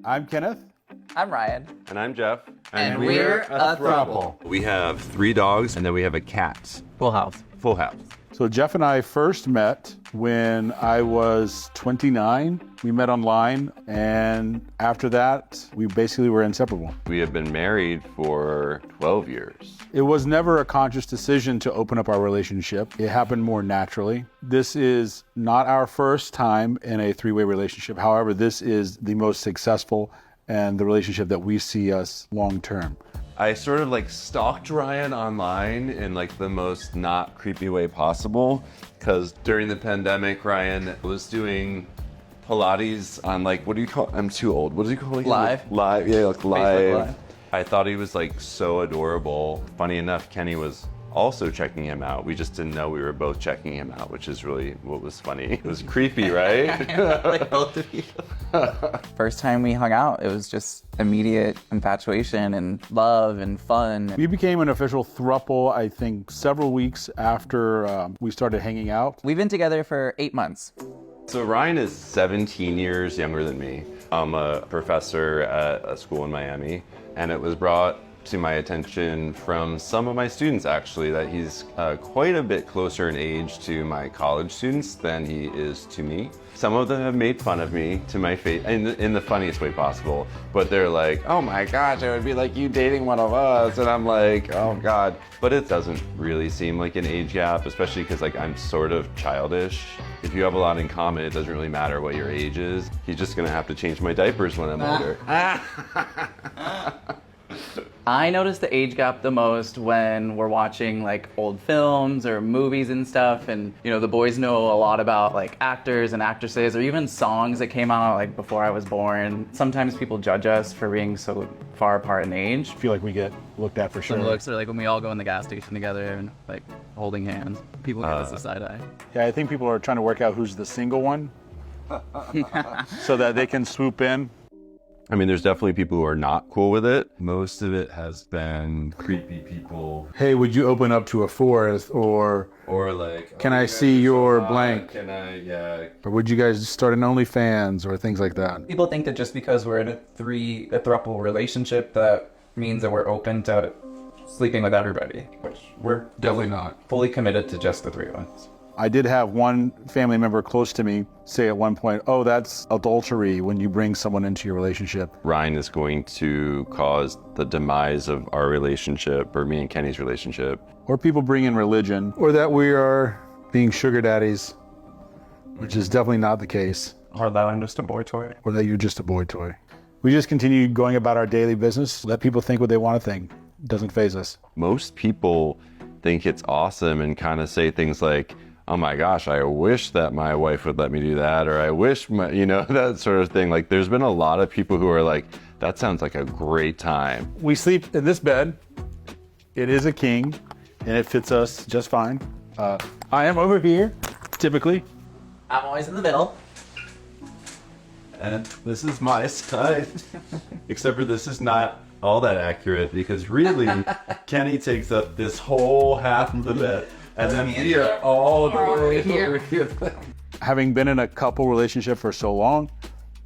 I'm Kenneth. I'm Ryan. And I'm Jeff. And we're a throuple. We have 3 dogs, and then we have a cat. Full house. Full house. So Jeff and I first met when I was 29. We met online, and after that, we basically were inseparable. We have been married for 12 years. It was never a conscious decision to open up our relationship. It happened more naturally. This is not our first time in a 3-way relationship. However, this is the most successful and the relationship that we see us long term. I sort of stalked Ryan online in the most not creepy way possible, because during the pandemic, Ryan was doing Pilates on what do you call? I'm too old. What do you call it? Live. Live, yeah, live. Live. I thought he was so adorable. Funny enough, Kenny was also checking him out. We just didn't know we were both checking him out, which is really what was funny. It was creepy, right? Both of you. First time we hung out, it was just immediate infatuation and love and fun. We became an official throuple, I think, several weeks after we started hanging out. We've been together for 8 months. So Ryan is 17 years younger than me. I'm a professor at a school in Miami, and it was brought to my attention from some of my students, actually, that he's quite a bit closer in age to my college students than he is to me. Some of them have made fun of me to my face, in the funniest way possible, but they're like, oh my gosh, it would be like you dating one of us, and I'm like, oh God. But it doesn't really seem like an age gap, especially because I'm sort of childish. If you have a lot in common, it doesn't really matter what your age is. He's just gonna have to change my diapers when I'm older. I notice the age gap the most when we're watching old films or movies and stuff, and the boys know a lot about actors and actresses or even songs that came out before I was born. Sometimes people judge us for being so far apart in age. I feel like we get looked at for sure. Some looks are when we all go in the gas station together and holding hands. People give us the side eye. Yeah, I think people are trying to work out who's the single one so that they can swoop in. I mean, there's definitely people who are not cool with it. Most of it has been creepy people. Hey, would you open up to a fourth? Or can I see your blank? Can I, yeah. Or would you guys start an OnlyFans or things like that? People think that just because we're in a throuple relationship, that means that we're open to sleeping with everybody, which we're Definitely not. fully committed to just the 3 of us. I did have one family member close to me say at one point, oh, that's adultery when you bring someone into your relationship. Ryan is going to cause the demise of our relationship, or me and Kenny's relationship. Or people bring in religion, or that we are being sugar daddies, which is definitely not the case. Or that I'm just a boy toy. Or that you're just a boy toy. We just continue going about our daily business, let people think what they want to think. It doesn't faze us. Most people think it's awesome and kind of say things like, oh my gosh, I wish that my wife would let me do that, or I wish that sort of thing. There's been a lot of people who are like, that sounds like a great time. We sleep in this bed. It is a king, and it fits us just fine. I am over here, typically. I'm always in the middle. And this is my side, except for this is not all that accurate, because really, Kenny takes up this whole half of the bed. And then we are all the way over here. Having been in a couple relationship for so long,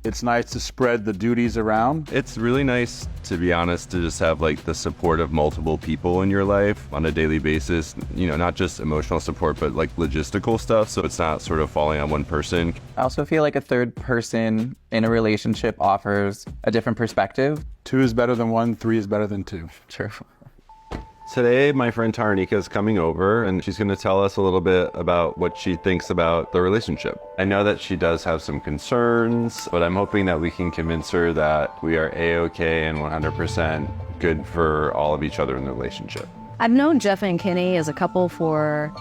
it's nice to spread the duties around. It's really nice, to be honest, to just have the support of multiple people in your life on a daily basis. Not just emotional support, but logistical stuff. So it's not sort of falling on one person. I also feel like a third person in a relationship offers a different perspective. 2 is better than 1, 3 is better than 2. True. Today, my friend Taranika is coming over, and she's going to tell us a little bit about what she thinks about the relationship. I know that she does have some concerns, but I'm hoping that we can convince her that we are A-okay and 100% good for all of each other in the relationship. I've known Jeff and Kenny as a couple for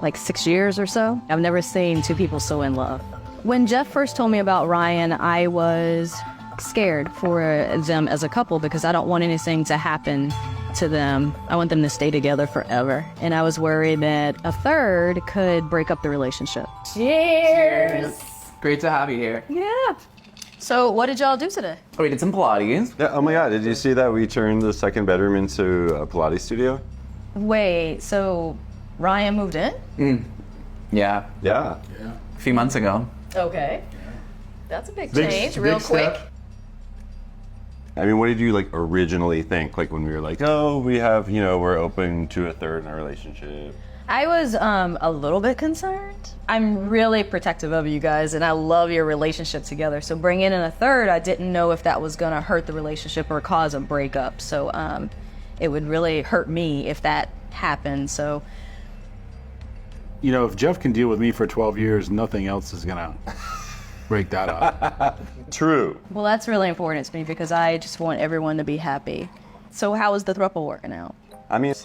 6 years or so. I've never seen 2 people so in love. When Jeff first told me about Ryan, I was scared for them as a couple because I don't want anything to happen to them. I want them to stay together forever. And I was worried that a third could break up the relationship. Cheers! Great to have you here. Yeah. So what did y'all do today? We did some Pilates. Yeah, oh my God, did you see that we turned the second bedroom into a Pilates studio? Wait, so Ryan moved in? Yeah, Yeah. a few months ago. Okay. That's a big change, real quick. Step. I mean, what did you like originally think? Like when we were like, oh, we have, we're open to a third in our relationship. I was a little bit concerned. I'm really protective of you guys, and I love your relationship together. So bringing in a third, I didn't know if that was going to hurt the relationship or cause a breakup. So it would really hurt me if that happened. So, If Jeff can deal with me for 12 years, nothing else is going to break that up. True. well, that's really important to me because I just want everyone to be happy. So how is the throuple working out? I mean, it's